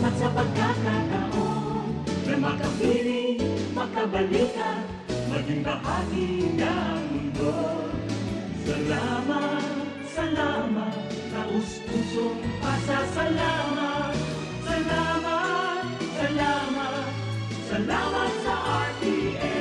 At sa pagkakataon na makapiling, makabalikan, maging bahagi ng mundo. Salamat, salamat, taus-pusong pasasalamat. Salamat, salamat, salamat sa RTN.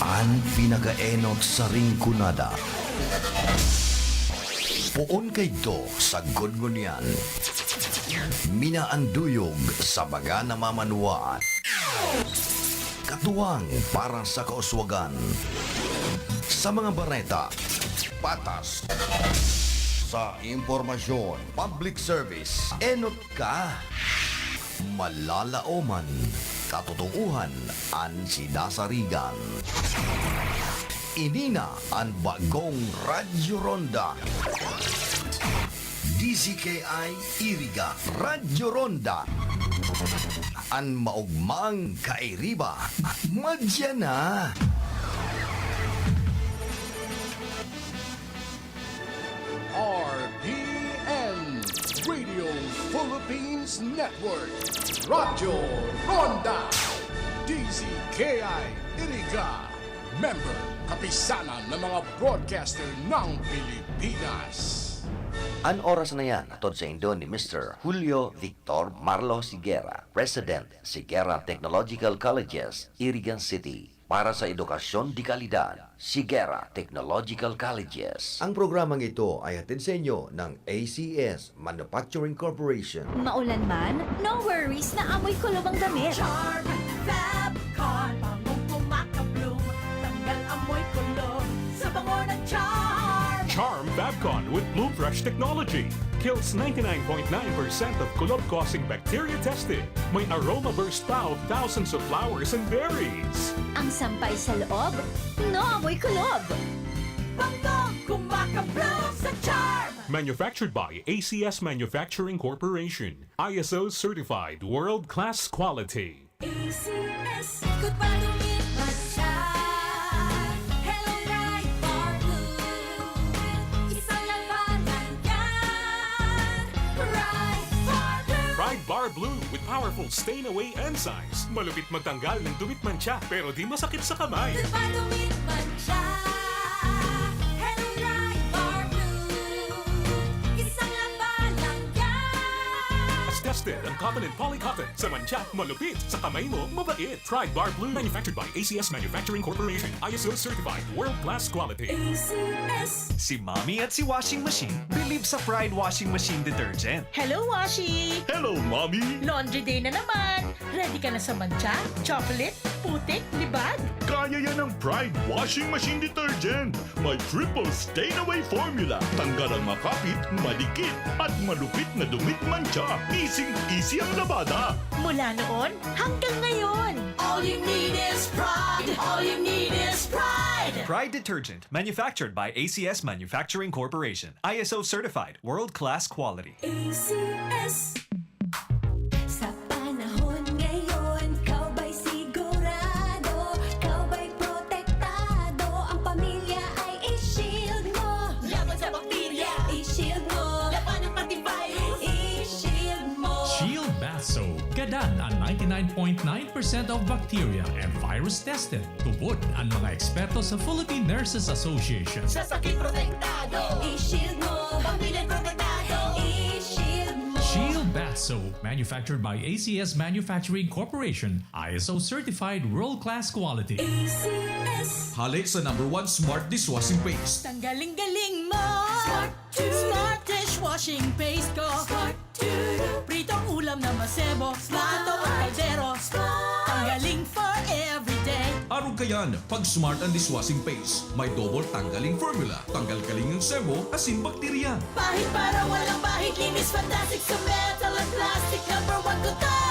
Ang pinagaenot sa ringkunada. Puon kay do sa gudngunyan. Minaanduyog sa baga na mamanuaan. Katuwang para sa kauswagan. Sa mga bareta, patas. Sa impormasyon, public service, enot ka. Malalaoman, katotohanan ang sinasarigan. Inina ang bagong Radyo Ronda. DCKI Iriga Radyo Ronda. Ang maugmang kairiba. Madya na. RPN Radio Philippines Network Radyo Ronda DCKI Iriga Member Kapisanan ng mga broadcaster ng Pilipinas. Ang oras na yan, atod sa Indo ni Mr. Julio Victor Marlo Siguera, President, Siguera Technological Colleges, Iriga City. Para sa edukasyon di kalidad, Siguera Technological Colleges. Ang programang ito ay hatid sa inyo ng ACS Manufacturing Corporation. Maulan man, no worries na amoy kulob ang damit. Charm Fabcon, bangong kumakabloom, tanggal amoy kulob sa bango ng Charm. Charm Fabcon with Bloom Fresh technology kills 99.9% of kulob-causing bacteria tested. May aroma burst pa of thousands of flowers and berries. Ang sampay sa loob, no amoy kulob. Bangong kumakabloom sa Charm. Manufactured by ACS Manufacturing Corporation. ISO certified world-class quality. ACS, ikot pa lumipas siya. Hello, right bar blue. Isang labanan yan. Right bar blue. Pride Bar Blue with powerful stain-away enzymes. Malupit magtanggal ng dumit mancha pero di masakit sa kamay. Ikot pa lumipas siya. Hello, right bar blue. Isang labanan yan. As tested ang cotton and polycotton. Sa mancha, malupit. Sa kamay mo, mabait. Pride Bar Blue. Manufactured by ACS Manufacturing Corporation. ISO certified world-class quality. ACS. Si Mommy at si Washing Machine believe sa Pride Washing Machine Detergent. Hello, Washi! Hello, Mommy! Laundry day na naman! Ready ka na sa mancha, chocolate, putik, libag? Kaya yan ang Pride Washing Machine Detergent. May triple stain-away formula. Tanggal ang makapit, madikit, at malupit na dumit mancha. Easy ang labada. Mula noon hanggang ngayon! All you need is pride. All you need is pride. Pride Detergent, manufactured by ACS Manufacturing Corporation. ISO certified, world-class quality. ACS. Sa panahon ngayon, kau ba'y sigurado? Kau ba'y protektado? Ang pamilya ay i-shield mo. Laban sa bakterya, i-shield mo. Laban ng pati virus, i-shield mo. Shield Bath Soap. Gadan ang 99.9% of bacteria and virus tested. Tubod ang mga eksperto sa Philippine Nurses Association. Sa sakit protektado, i-shield mo. Pamilya protektado, i-shield mo. Shield Bath Soap, manufactured by ACS Manufacturing Corporation, ISO certified world-class quality. ACS. Halik sa #1 Smart Dishwashing Paste. Tanggaling-galing mo! Smart dishwashing paste ko! Smart to Pritong ulam na masebo, plato at kaldero. Tanggaling for everyday. Arog kayan, pag Smart ang Dishwashing Paste, may double tanggaling formula. Tanggal kaling yung sebo, asin bakterya. Bahid para walang bahid, linis fantastic sa metal at plastic. #1 ko to.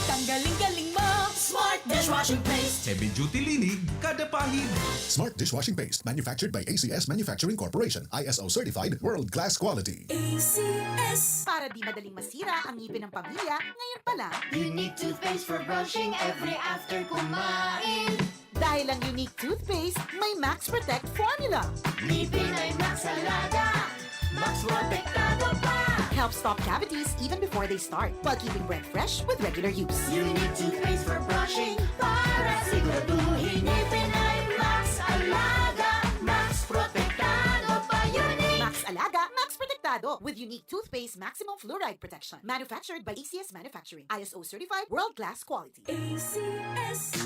Tanggaling-galing mo! Smart dishwashing paste. Heavy duty linig kada pahid. Smart dishwashing paste, manufactured by ACS Manufacturing Corporation. ISO certified, world-class quality. ACS. Para di madaling masira ang ngipin ng pamilya, ngayon pa lang. Unique toothpaste for brushing every after kumain. Dahil ang unique toothpaste, may Max Protect formula. Ngipin ay Max Alaga. Max Protektado pa. Helps stop cavities even before they start, while keeping breath fresh with regular use. Unique toothpaste for brushing para siguraduhin ngipin ay Max Alaga. Max Protektado pa. Unique. Max Alaga, Max Protectado with unique toothpaste maximum fluoride protection. Manufactured by ACS Manufacturing. ISO certified, world-class quality. ACS.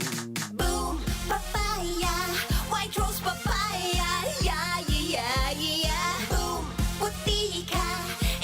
Boom, papaya, white rose papaya, yeah, yeah, yeah. Boom, puti ka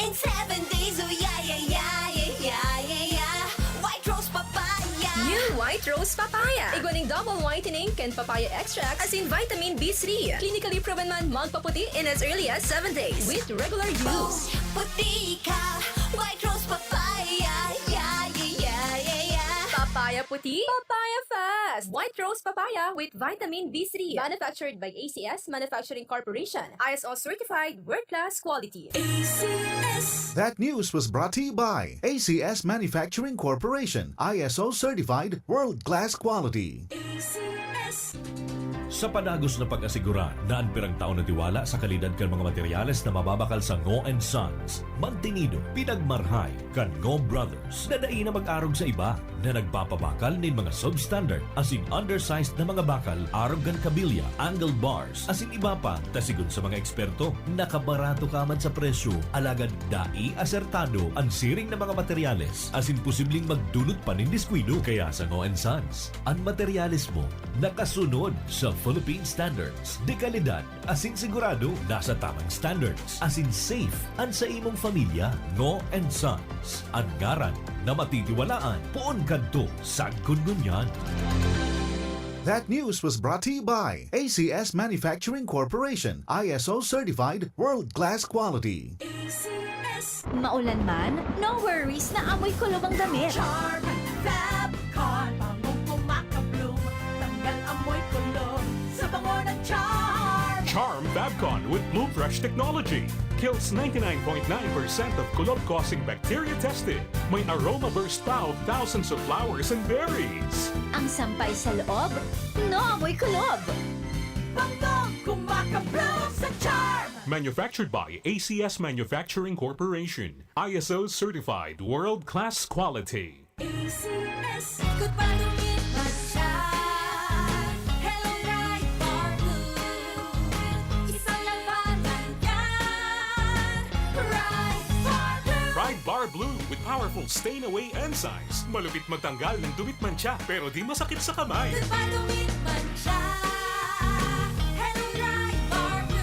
in 7 days, oh yeah, yeah, yeah, yeah, yeah, yeah. White rose papaya. New White Rose Papaya. Iguaning double whitening and papaya extract as in vitamin B3. Clinically proven man magpaputi in as early as 7 days with regular Boom, use. puti ka, white rose papaya, yeah, yeah, yeah, yeah, yeah. Papaya puti, papaya fast. White Rose Papaya with vitamin B3. Manufactured by ACS Manufacturing Corporation. ISO certified, world-class quality. ACS. That news was brought to you by ACS Manufacturing Corporation. ISO certified, world-class quality. ACS. Sa panagos na pag-asigura na ang pirang taon na tiwala sa kalidad kan mga materyales na mababakal sa Ngo & Sons, mantinido, pinagmarhay kan Ngo Brothers na daí na mag-arog sa iba na nagpapabakal ng mga substandard as in undersized na mga bakal, arog kan kabilya, angle bars, as in iba pa, tasigon sa mga eksperto, nakabarato ka man sa presyo, alagad dai asertado ang siring na mga materyales as in posibleng magdunot pa nin diskwido. Kaya sa Ngo & Sons, ang materyales mo nakasunod sa Philippine standards. De kalidad, asin sigurado, nasa tamang standards. Asin safe, ang sa imong familia, Ngo & Sons. Ang ngaran na matitiwalaan, poon kadto sa kundunyan. That news was brought to you by ACS Manufacturing Corporation. ISO certified, world-class quality. ACS. Maulan man, no worries na amoy kulob ang damit. Charm, Fabcon, bangong kumakabloom. Tanggal amoy kulob sa bango ng Charm. Charm Fabcon with Bloom Fresh technology. Kills 99.9% of kulob-causing bacteria tested. May aroma burst pa of thousands of flowers and berries. Ang sampay sa loob, no amoy kulob. Bangong kumakabloom sa Charm. Manufactured by ACS Manufacturing Corporation. ISO certified, world-class quality. ACS. Good palungit siya. Hello, right for blue. Isang labanan yan. Right for blue. Pride Bar Blue with powerful stain-away enzymes. Malupit magtanggal ng dumit mancha pero di masakit sa kamay. Good palungit siya. Hello, right for blue.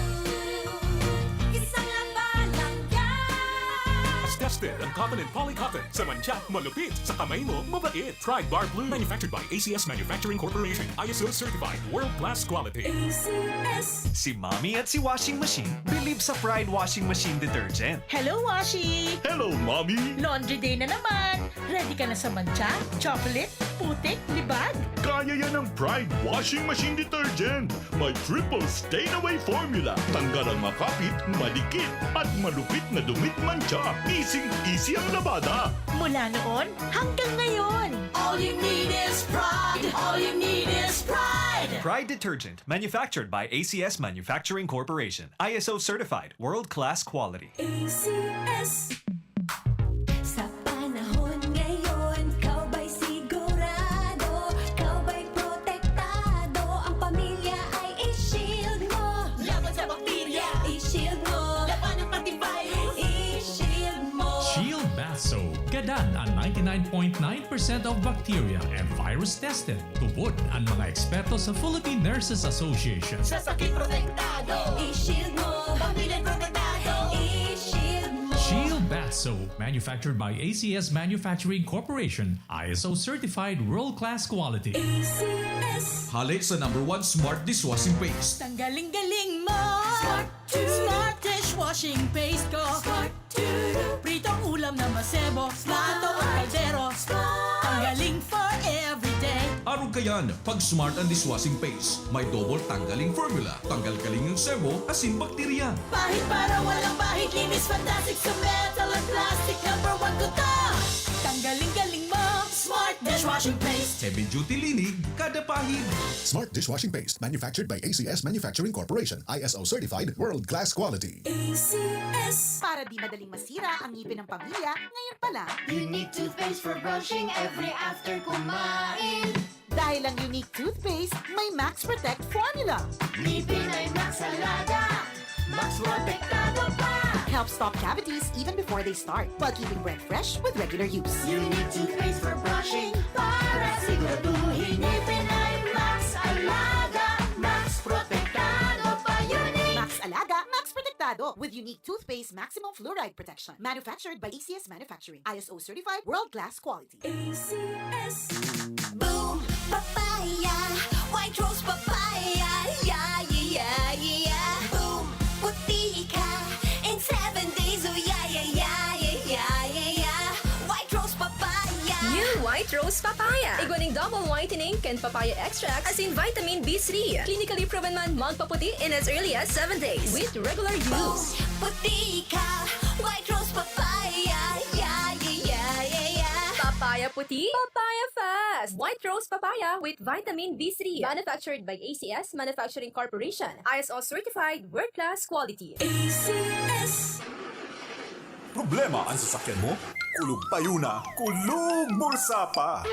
Isang labanan yan. As tested ang cotton and polycotton. Sa mancha, malupit. Sa kamay mo, mabait. Pride Bar Blue. Manufactured by ACS Manufacturing Corporation. ISO certified. World-class quality. ACS. Si Mommy at si Washing Machine believe sa Pride Washing Machine Detergent. Hello, Washi! Hello, Mommy! Laundry day na naman. Ready ka na sa mancha, chocolate, putik, libag? Kaya yan ang Pride Washing Machine Detergent. May triple stain-away formula. Tanggal ang makapit, madikit, at malupit na dumit mancha. Easy ang labada. Mula noon hanggang ngayon. All you need is pride. All you need is pride. Pride Detergent, manufactured by ACS Manufacturing Corporation. ISO certified, world-class quality. ACS. Sa panahon ngayon, kau ba'y sigurado? Kau ba'y protektado? Ang pamilya ay i-shield mo. Laban sa bakterya. I-shield mo. Laban ng antivirus. I-shield mo. Shield Bath Soap. Gadan ang 99.9% of bacteria and virus tested. Tubod ang mga eksperto sa Philippine Nurses Association. Sa sakit protektado. I-shield mo. Pamilyang protektado. I-shield mo. Shield Bath Soap, manufactured by ACS Manufacturing Corporation. ISO certified, world-class quality. ACS. Hali sa #1 Smart Dishwashing Paste. Ang galing-galing mo. Smart dishwashing paste ko. Smart to Pritong ulam na masebo. Plato at kaldero. Ang galing for everyday. Arog Kayan, pag Smart and Dishwashing Paste. May double tanggaling formula. Tanggal kaling ng sebo, asin bakterya. Pahit para walang pahit, linis fantastic sa metal at plastic. Number 1 ko to. Tanggaling-galing mo, Smart Dishwashing Paste. Heavy duty linig, kada pahid. Smart Dishwashing Paste, manufactured by ACS Manufacturing Corporation. ISO certified, world-class quality. ACS. Para di madaling masira ang ngipin ng pamilya, ngayon pa lang. Unique toothpaste for brushing every after kumain. Dahil ang unique toothpaste, may Max Protect formula. Ngipin ay Max Alaga, Max Protektado pa. Helps stop cavities even before they start, while keeping breath fresh with regular use. Unique toothpaste for brushing para siguraduhin ngipin ay Max Alaga, Max Protektado pa. Unique Max Alaga, Max Protectado with unique toothpaste maximum fluoride protection. Manufactured by ACS Manufacturing. ISO certified, world-class quality. ACS. Boom, papaya, white rose papaya, yeah, yeah, yeah. Boom, puti ka in 7 days, oh yeah, yeah, yeah, yeah, yeah, yeah. White rose papaya. New White Rose Papaya. Iguaning double whitening and papaya extract as in vitamin B3. Clinically proven man magpaputi in as early as 7 days with regular Boom, use. puti ka, white rose papaya, yeah, yeah, yeah, yeah, yeah. Papaya puti, papaya fast. White Rose Papaya with vitamin B3. Manufactured by ACS Manufacturing Corporation. ISO certified world-class quality. ACS. Problema ang sasakyan mo? Kulog tayo na, kulog bulsa pa!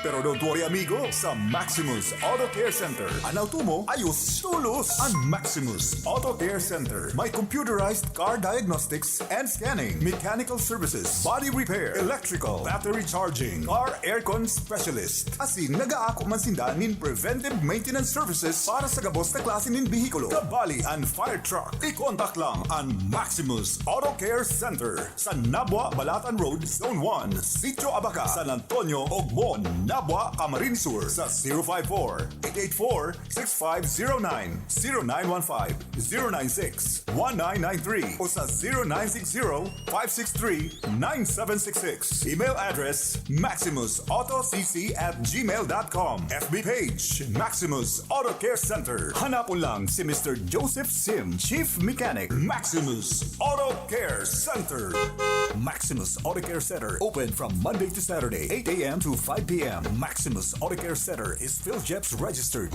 Pero don't worry amigo, sa Maximus Auto Care Center, ang auto mo ayos tulos! Ang Maximus Auto Care Center may computerized car diagnostics and scanning, mechanical services, body repair, electrical, battery charging, car aircon specialist. Asin nag-aako man sinda nin preventive maintenance services para sa gabos na klase nin bihikulo, kabali and fire truck. I-contact lang ang Maximus Auto Care Center sa Nabwa, Balatan Road, Zone 1, Sitio Abaca, San Antonio, Ogmon, Nabwa, Camarines Sur sa 054-884-6509, 0915-096-1993 o sa 0960-563-9766. Email address maximusautocc@gmail.com. FB page Maximus Auto Care Center. Hanapon lang si Mr. Joseph Sim, Chief Mechanic, Maximus Auto Care Center. Maximus Auto Care Center open from Monday to Saturday, 8 a.m. to 5 p.m. Maximus Auto Care Center is PhilJeps registered.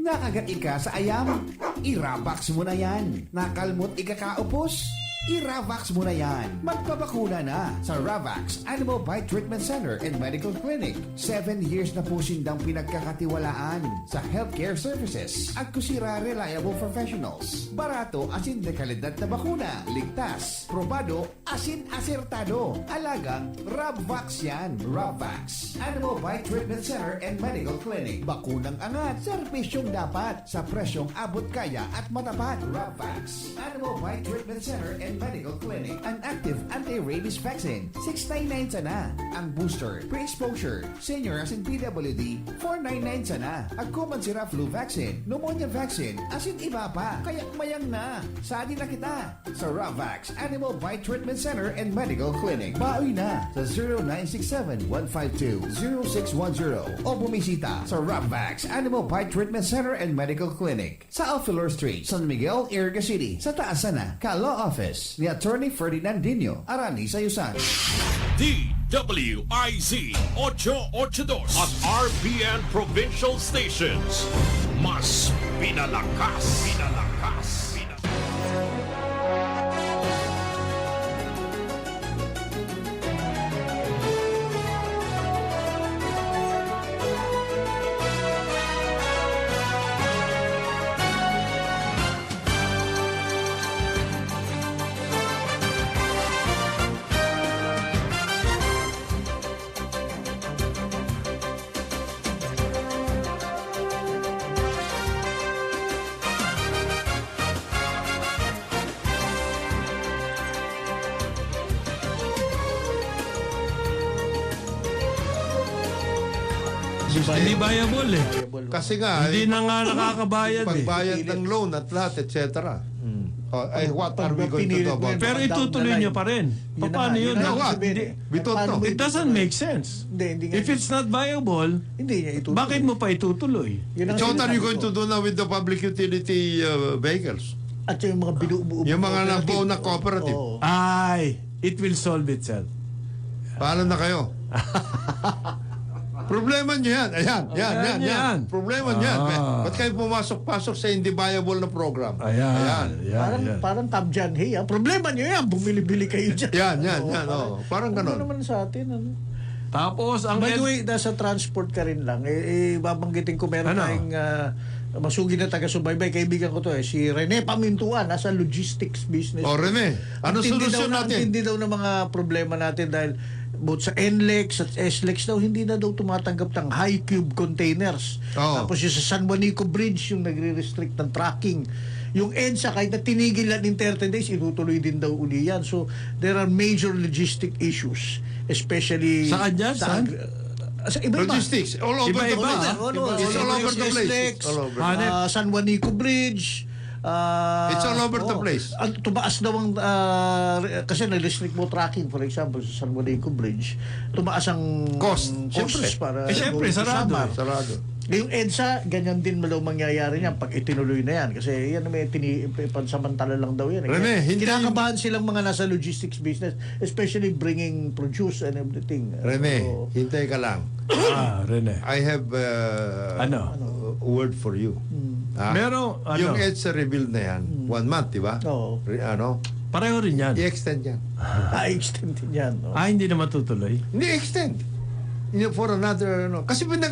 Nakagat ka sa ayam? Irabax mo na yan. Nakalmot ikakaupos? I-Ravax mo na yan. Magpabakuna na sa Ravax Animal Bite Treatment Center and Medical Clinic. 7 years na po sindang pinagkakatiwalaan sa healthcare services at kusira reliable professionals. Barato asin de kalidad na bakuna. Ligtas, probado, asin asertado. Alagang Ravax yan. Ravax Animal Bite Treatment Center and Medical Clinic. Bakunang angat, serbisyong dapat sa presyong abot kaya at matapat. Ravax Animal Bite Treatment Center and Medical Clinic. An active anti-rabies vaccine, 699 sana. Ang booster, pre-exposure, senior as in PWD, 499 sana. Agkuman sira flu vaccine, pneumonia vaccine, asin iba pa. Kaya mayang na. Sadi na kita sa Ravax Animal Bite Treatment Center and Medical Clinic. Baoy na sa 0967-152-0610 o bumisita sa Ravax Animal Bite Treatment Center and Medical Clinic sa Alfilor Street, San Miguel, Iriga City. Sa taas na, ka-law office ni Attorney Ferdinandinho Arani Sayusan. DWIZ 882 at RPN Provincial Stations. Mas pinalakas. Hindi viable eh. Kasi nga, hindi na nga nakakabayad pagbayad ng loan at lahat, etc. What are we going to do about Pero that? itutuloy nyo pa rin. Paano yun? We don't know. It doesn't make sense. If it's not viable, bakit mo pa itutuloy? So what are you going to do now with the public utility vehicles? At yung mga binubuo. Yung mga nabuo na cooperative. Ay, it will solve itself. Paano na kayo? Problema nyo yan. Ayan. Problema nyo yan. Ba't kayo pumasok-pasok sa hindi viable na program? Parang Kabjanhi. Problema nyo yan. Bumili-bili kayo dyan. Yan. Parang ganon. Ano naman sa atin? Tapos, by the way, nasa transport ka rin lang. Babanggitin ko meron tayong masugid na taga-subaybay. Kaibigan ko to si Rene Pamintuan. Nasa logistics business. Rene, ano solusyon natin? Hindi daw ng mga problema natin dahil both sa NLEX at SLEX daw, hindi na daw tumatanggap ng high cube containers. Tapos yung sa San Juanico Bridge, yung nagre-restrict ng tracking. Yung EDSA, kahit na tinigilan in 30 days, itutuloy din daw uli yan. So, there are major logistic issues. Especially... Saan dyan? Saan? Sa iba-iba. Logistics. All over the place. It's all over the place. San Juanico Bridge. It's all over the place. Tumaas daw ang kasi na-restrict mo tracking, for example sa San Juanico Bridge, tumaas ang cost para siyempre sarado. Yung EDSA, ganyan din daw mangyayari niyan pag itinuloy na yan. Kasi yan may pansamantala lang daw yan. Rene, kinakabahan silang mga nasa logistics business, especially bringing produce and everything. Rene, hintay ka lang. Rene. I have a word for you. Meron, yung EDSA rebuild na yan, 1 month, di ba? Oo. Pareho rin yan. I-extend yan. I-extend yan. Hindi na matutuloy? Hindi, extend. For another, kasi wala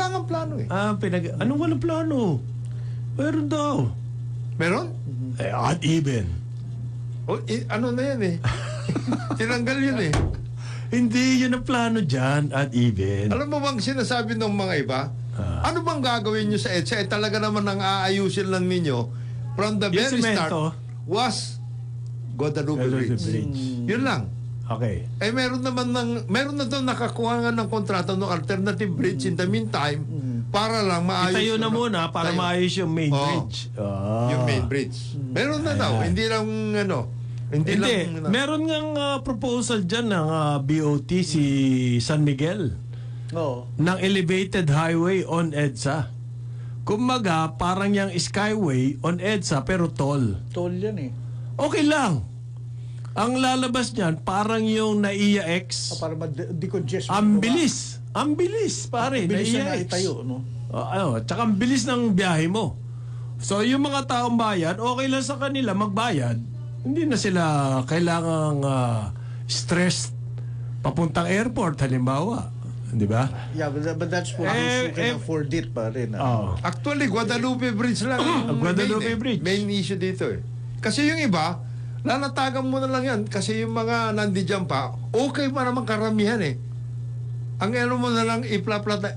nga plano eh. Anong walang plano? Meron daw. Meron? Odd even. Ano na yan eh? Tinanggal yun eh. Hindi, yun ang plano dyan, odd even. Alam mo bang sinasabi ng mga iba? Ano bang gagawin nyo sa EDSA? Talaga naman ang aayusin lang ninyo from the very start was Guadalupe Bridge. Yun lang. Okay. Meron na daw nakakuha nga ng kontrata ng alternative bridge in the meantime para lang maayos. Itayo na muna para maayos yung main bridge. Yung main bridge. Meron na daw. Hindi lang Hindi lang. Meron ngang proposal dyan ng BOT si San Miguel. Ng elevated highway on EDSA. Kumbaga, parang yung skyway on EDSA pero toll. Toll yan eh. Okay lang. Ang lalabas niyan, parang yung NAIA X. Para ma-decongest. Ang bilis. Ang bilis, pare. Ang bilis NAIA na X. itayo, no? Tsaka ang bilis ng biyahe mo. So, yung mga taong bayan, okay lang sa kanila magbayad. Hindi na sila kailangang stressed papuntang airport, halimbawa. Di ba? Yeah, but that's for those who can afford it pa rin. Actually, Guadalupe Bridge lang. Guadalupe Bridge. Main issue dito eh. Kasi yung iba, lalatagan mo na lang yan. Kasi yung mga nandiyan pa, okay pa naman karamihan eh. Ang ano mo na lang, iplaplata.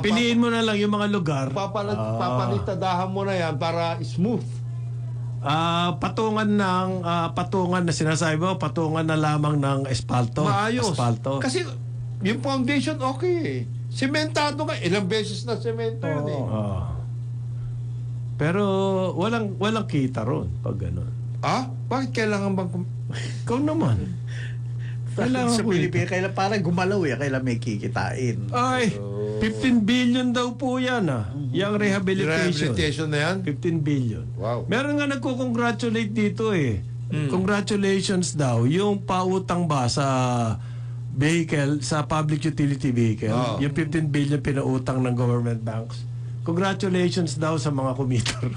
Piliin mo na lang yung mga lugar. Papalitadahan mo na yan para smooth. Patungan na sinasabi mo, patungan na lamang ng espalto. Maayos. Espalto. Kasi yung foundation okay eh. Sementado ka, ilang beses na semento yun eh. Pero walang kita ron pag gano'n. Bakit kailangan bang ikaw naman? Kailangan sa Pilipinas, parang gumalaw eh, kailangan may kikitain. Ay, 15 billion daw po yan Yung rehabilitation. Rehabilitation na yan? 15 billion. Wow. Meron nga nagko-congratulate dito eh. Congratulations daw. Yung pautang ba sa vehicle, sa public utility vehicle, yung 15 billion pinautang ng government banks. Congratulations daw sa mga commuter.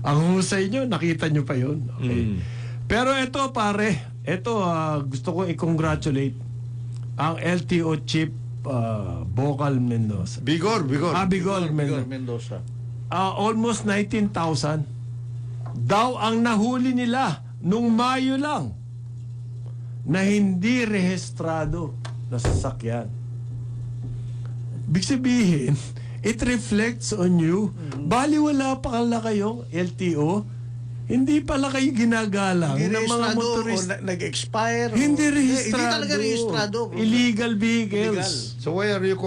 Ang husay nyo, nakita nyo pa yun. Okay. Pero ito pare, gusto ko i-congratulate ang LTO chief Bocal Mendoza. Bigor. Bigor Mendoza. Almost 19,000 daw ang nahuli nila nung Mayo lang na hindi rehistrado na sasakyan. Ibig sabihin, it reflects on you. Bali wala pa kala kayong LTO. Hindi pala kayo ginagalang ng mga motorista. Nag-expire. Hindi rehistrado. Hindi talaga rehistrado. Illegal vehicles. So why are you